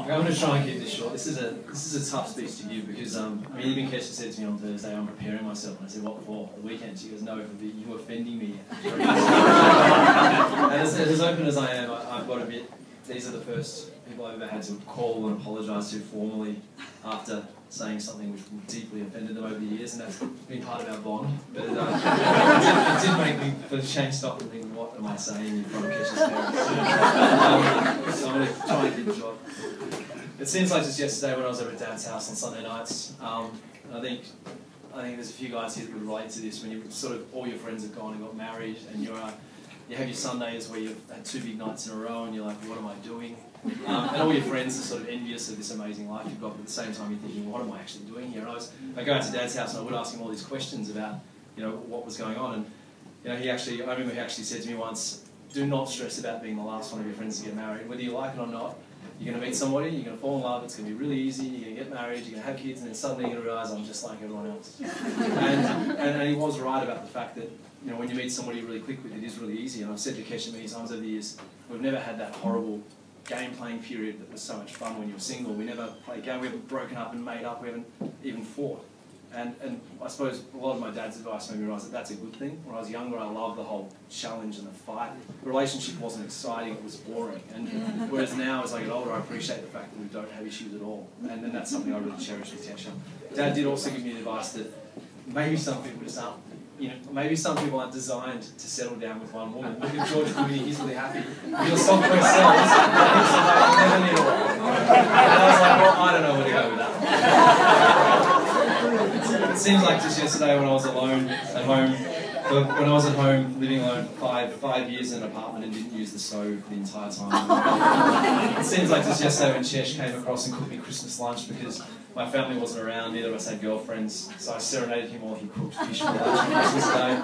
I'm going to try and keep this short. This is a tough speech to give because even Keshia said to me on Thursday, I'm preparing myself, and I said, what for? The weekend? She goes, no, for you offending me. And as open as I am, I've got a bit. These are the first people I've ever had to call and apologise to formally after saying something which deeply offended them over the years, and that's been part of our bond. But it did make me, for the change, stop and think, what am I saying in front of Keshia's parents? So I'm going to try and keep it short. It seems like just yesterday when I was over at Dad's house on Sunday nights, I think there's a few guys here that would relate to this, when you sort of, all your friends have gone and got married, and you have your Sundays where you've had 2 big nights in a row and you're like, what am I doing? And all your friends are sort of envious of this amazing life you've got, but at the same time you're thinking, what am I actually doing here? And I go out to Dad's house and I would ask him all these questions about, what was going on. And I remember he actually said to me once, do not stress about being the last one of your friends to get married. Whether you like it or not, you're going to meet somebody, you're going to fall in love, it's going to be really easy, you're going to get married, you're going to have kids, and then suddenly you're going to realise I'm just like everyone else. And he was right about the fact that when you meet somebody you really click with, it is really easy. And I've said to Keshia many times over the years, we've never had that horrible game-playing period that was so much fun when you were single. We never played game, we haven't broken up and made up, we haven't even fought. And I suppose a lot of my dad's advice made me realise that that's a good thing. When I was younger, I loved the whole challenge and the fight. The relationship wasn't exciting, it was boring. And whereas now, as I get older, I appreciate the fact that we don't have issues at all. And then that's something I really cherish with Keshia. Dad did also give me the advice that maybe some people just aren't, maybe some people aren't designed to settle down with one woman. Look at George Clooney, he's really happy. Your software sells, you never need a wife. And I was like, well, I don't know where to go with that. It seems like just yesterday when I was alone at home, when I was at home living alone for five years in an apartment and didn't use the stove the entire time. It seems like just yesterday when Chesh came across and cooked me Christmas lunch because my family wasn't around, neither of us had girlfriends, so I serenaded him while he cooked fish for lunch on Christmas Day.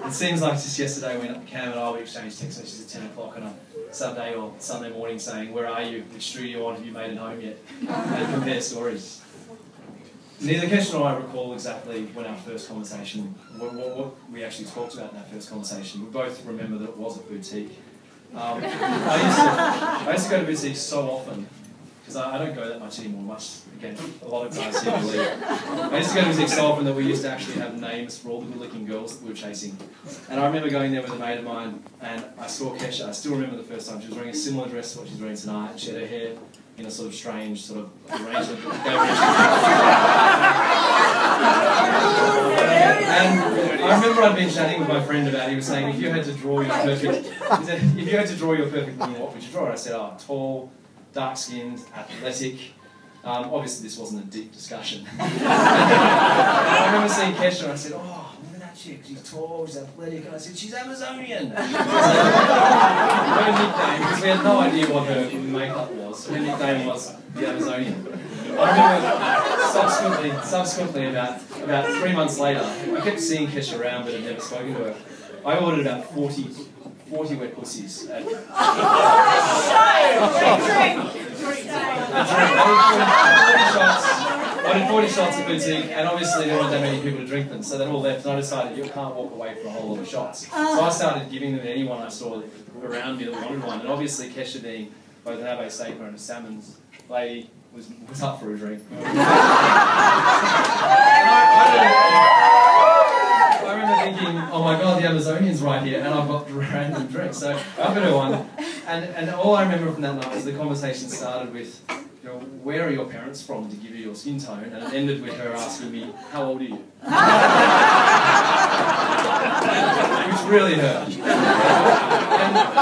It seems like just yesterday when Cam and I would exchange text messages at 10 o'clock on a Saturday or Sunday morning saying, where are you, which street are you on, have you made it home yet? And compare stories. Neither Keshia nor I recall exactly when our first conversation, what we actually talked about in that first conversation. We both remember that it was a boutique. I used to go to boutiques so often, because I don't go that much anymore, again, a lot of guys here believe. I used to go to boutiques so often that we used to actually have names for all the good-looking girls that we were chasing. And I remember going there with a mate of mine, and I saw Keshia. I still remember the first time. She was wearing a similar dress to what she's wearing tonight. She had her hair in a sort of strange sort of arrangement. And I remember I'd been chatting with my friend about it. He was saying, if you had to draw your perfect woman, what would you draw? I said, oh, tall, dark-skinned, athletic. Obviously this wasn't a deep discussion. And I remember seeing Keshia and I said, oh, look at that chick, she's tall, she's athletic. And I said, she's Amazonian. Her nickname, because we had no idea what her makeup was. Her nickname was the Amazonian. I remember subsequently about 3 months later, I kept seeing Keshia around but had never spoken to her. I ordered about 40 wet pussies. I did 40 shots at boutique, and obviously there weren't that many people to drink them, so that all left, and I decided you can't walk away from a whole lot of shots. So I started giving them to anyone I saw around me that wanted one, and obviously Keshia being both an Ave Steaker and a Salmon's lady was up for a drink. I remember thinking, oh my god, the Amazonian's right here, and I've got random drinks. So I offered her one, and all I remember from that night was the conversation started with, where are your parents from to give you your skin tone, and it ended with her asking me, how old are you? Which really hurt.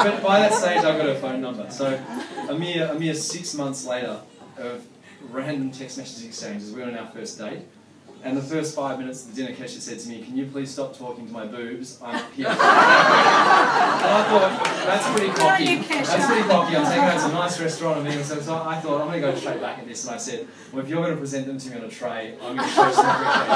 But by that stage, I got her phone number. So a mere 6 months later of random text message exchanges, we were on our first date. And the first 5 minutes of the dinner, Keshia said to me, can you please stop talking to my boobs? I'm up here. And I thought, that's pretty cocky. That's pretty cocky. I'm taking her to a nice restaurant. And so I thought, I'm going to go straight back at this. And I said, well, if you're going to present them to me on a tray, I'm going to show some appreciation.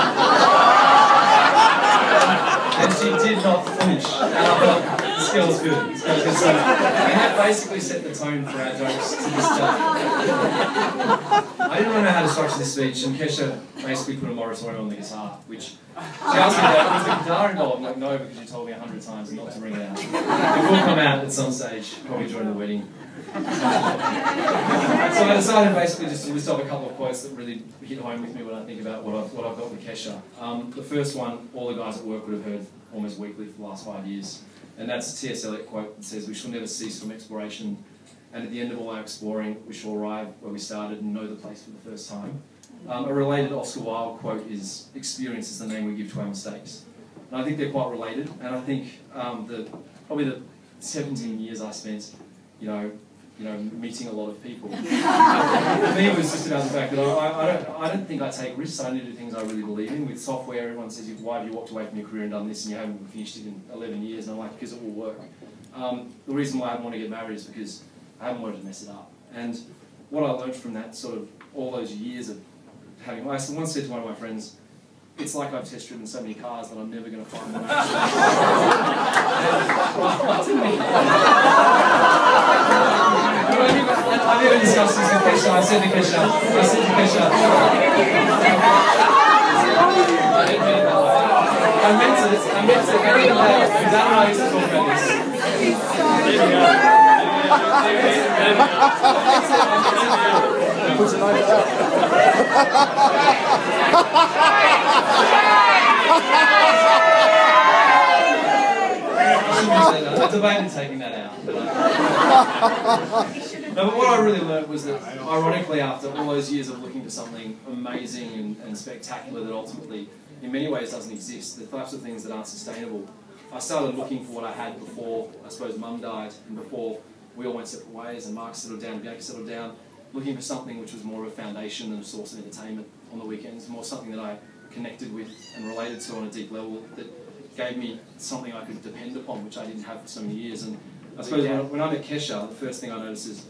And she did not flinch. And I thought, this girl's good. This girl's good. So, and that basically set the tone for our jokes to this day. I didn't really know how to structure this speech, and Keshia basically put a moratorium on the guitar, which she asked me that, was the guitar involved? I'm like, no, because you told me 100 times not to bring it out. It will come out at some stage, probably during the wedding. So I decided basically just to list off a couple of quotes that really hit home with me when I think about what I've got with Keshia. The first one, all the guys at work would have heard almost weekly for the last 5 years. And that's a T.S. Eliot quote that says, "We shall never cease from exploration, and at the end of all our exploring, we shall arrive where we started and know the place for the first time." A related Oscar Wilde quote is, "Experience is the name we give to our mistakes." And I think they're quite related, and I think probably the 17 years I spent, meeting a lot of people. For me, it was just about the fact that I don't think I take risks. I only do things I really believe in. With software, everyone says, "Why have you walked away from your career and done this and you haven't finished it in 11 years?" And I'm like, because it will work. The reason why I haven't wanted to get married is because I haven't wanted to mess it up. And what I learned from that sort of all those years of having, I once said to one of my friends, "It's like I've test driven so many cars that I'm never going to find one." I've even discussed this with Keshia. I said to Keshia, I meant to, because I don't know how to talk about this. I debated taking that out. No, but what I really learned was that, ironically, after all those years of looking for something amazing and spectacular that ultimately, in many ways, doesn't exist, the types of things that aren't sustainable, I started looking for what I had before, I suppose, Mum died, and before we all went separate ways, and Mark settled down, Bianca settled down, looking for something which was more of a foundation and a source of entertainment on the weekends, more something that I connected with and related to on a deep level, that gave me something I could depend upon, which I didn't have for so many years. And I suppose when I met Keshia, the first thing I noticed is,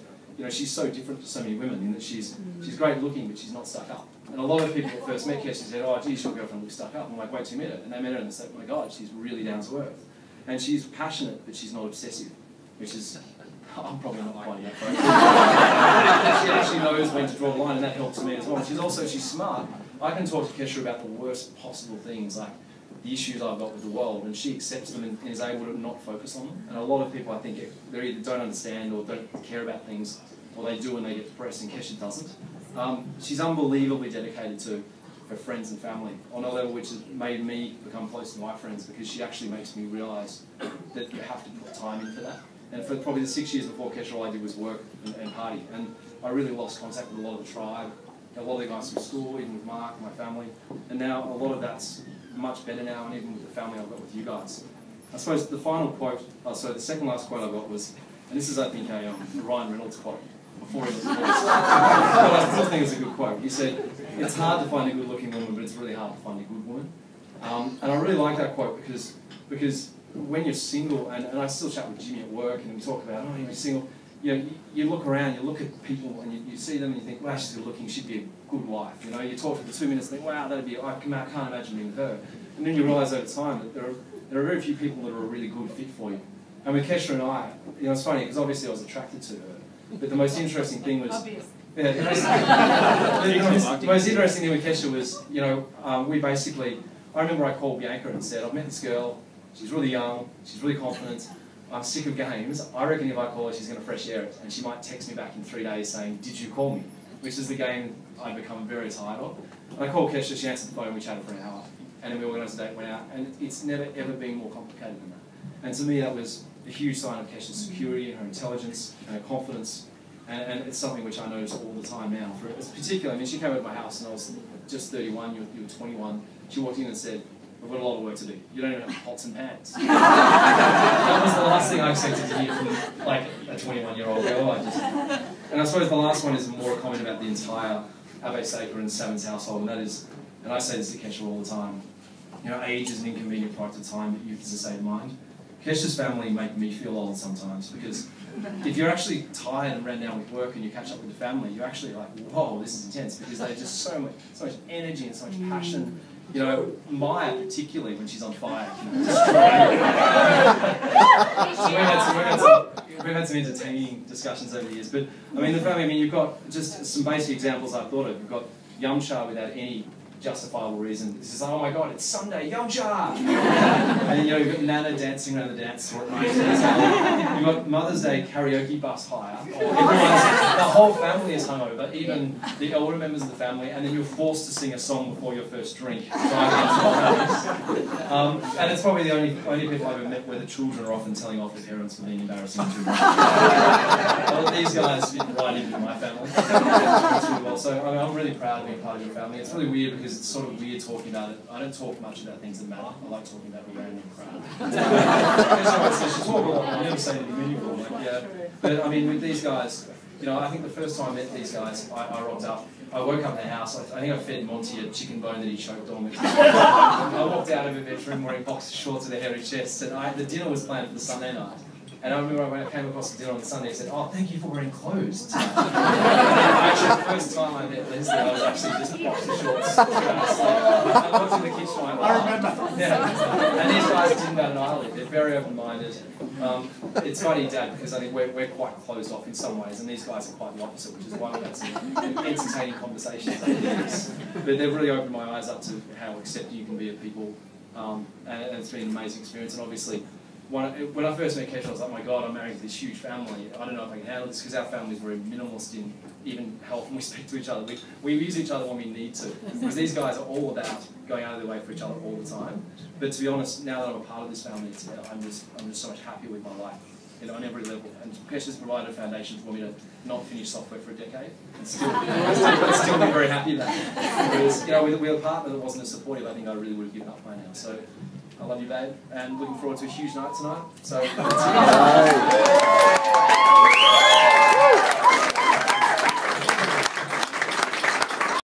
she's so different to so many women in that she's great looking, but she's not stuck up. And a lot of people that first met Keshia said, "Oh, geez, your girlfriend looks stuck up." I'm like, "Wait till you meet her." And they met her and they said, "Oh my God, she's really down to earth." And she's passionate, but she's not obsessive, which is, I'm probably not quite yet, right? She actually knows when to draw the line, and that helps me as well. She's smart. I can talk to Keshia about the worst possible things, like the issues I've got with the world, and she accepts them and is able to not focus on them. And a lot of people, I think, they either don't understand or don't care about things, or they do and they get depressed, and Keshia doesn't. She's unbelievably dedicated to her friends and family on a level which has made me become close to my friends, because she actually makes me realise that you have to put time in for that. And for probably the 6 years before Keshia, all I did was work and party, and I really lost contact with a lot of the tribe, a lot of the guys from school, even with Mark, my family, and now a lot of that's much better now, and even with the family I've got with you guys. I suppose the final quote, the second last quote I got was, and this is I think a Ryan Reynolds quote, before he was divorced. But I still think it's a good quote. He said, "It's hard to find a good looking woman, but it's really hard to find a good woman." And I really like that quote because when you're single, and I still chat with Jimmy at work, and we talk about, "Oh, you're single," you look around, you look at people, and you see them, and you think, "Wow, she's good looking, she'd be a good wife." You talk for 2 minutes, and think, "Wow, I can't imagine being with her." And then you realise over time that there are very few people that are a really good fit for you. And with Keshia and I, it's funny, because obviously I was attracted to her, but the most interesting thing was, the most interesting thing with Keshia was, we basically, I remember I called Bianca and said, "I've met this girl, she's really young, she's really confident, I'm sick of games, I reckon if I call her she's going to fresh air it, and she might text me back in 3 days saying, 'Did you call me?' Which is the game I've become very tired of." And I called Keshia, she answered the phone, we chatted for an hour, and then we organised a date, went out, and it's never ever been more complicated than that. And to me that was a huge sign of Keshia's security and her intelligence and her confidence. And it's something which I notice all the time now. It's particular, she came over to my house and I was just 31, you were 21. She walked in and said, "We've got a lot of work to do. You don't even have pots and pans." That was the last thing I expected to hear from like a 21-year-old girl. And I suppose the last one is more a comment about the entire Abbe Saker and Savins household, and that is, and I say this to Keshia all the time, age is an inconvenient product of time, but youth is a state of mind. Keshia's family make me feel old sometimes, because if you're actually tired and ran down with work and you catch up with the family, you're actually like, "Whoa, this is intense," because they're just so much energy and so much passion. Maya particularly, when she's on fire, so we've had some entertaining discussions over the years. But the family, you've got just some basic examples I've thought of. You've got Yamcha without any justifiable reason. It's just like, oh my God, it's Sunday, Yomcha! And then, you've got Nana dancing around the dance floor at night. You've got Mother's Day karaoke bus hire. The whole family is hungover, even the older members of the family, and then you're forced to sing a song before your first drink. And it's probably the only people I've ever met where the children are often telling off their parents for being embarrassing too much. Well, these guys fit right into my family. Really well. So I'm really proud of being part of your family. It's really weird because it's sort of weird talking about it. I don't talk much about things that matter. I like talking about the random crap. She talk a lot. I never say anything meaningful. But I mean, with these guys, I think the first time I met these guys, I rocked up. I woke up in the house. I think I fed Monty a chicken bone that he choked on. I walked out of a bedroom wearing boxer shorts with a hairy chest, and the dinner was planned for the Sunday night. And I remember when I came across the dinner on the Sunday, he said, "Oh, thank you for wearing clothes tonight." Actually, the first time I met Leslie, I was actually just boxer shorts. I walked in the kitchen. I remember. Yeah. And these guys didn't bat an eyelid. They're very open-minded. It's funny, Dad, because I think we're quite closed off in some ways, and these guys are quite the opposite, which is why we've had some entertaining conversations over the years. But they've really opened my eyes up to how accepting you can be of people, and it's been an amazing experience. And obviously, when I first met Keshia, I was like, oh my God, I'm married to this huge family. I don't know if I can handle this, because our family is very minimalist in even health, and we speak to each other. We use each other when we need to, because these guys are all about going out of their way for each other all the time. But to be honest, now that I'm a part of this family, I'm just so much happier with my life, on every level. And Keshia's provided a foundation for me to not finish software for a decade, and still be very happy about it. Because with a partner that wasn't as supportive, I think I really would have given up by now. So I love you, babe, and looking forward to a huge night tonight. So.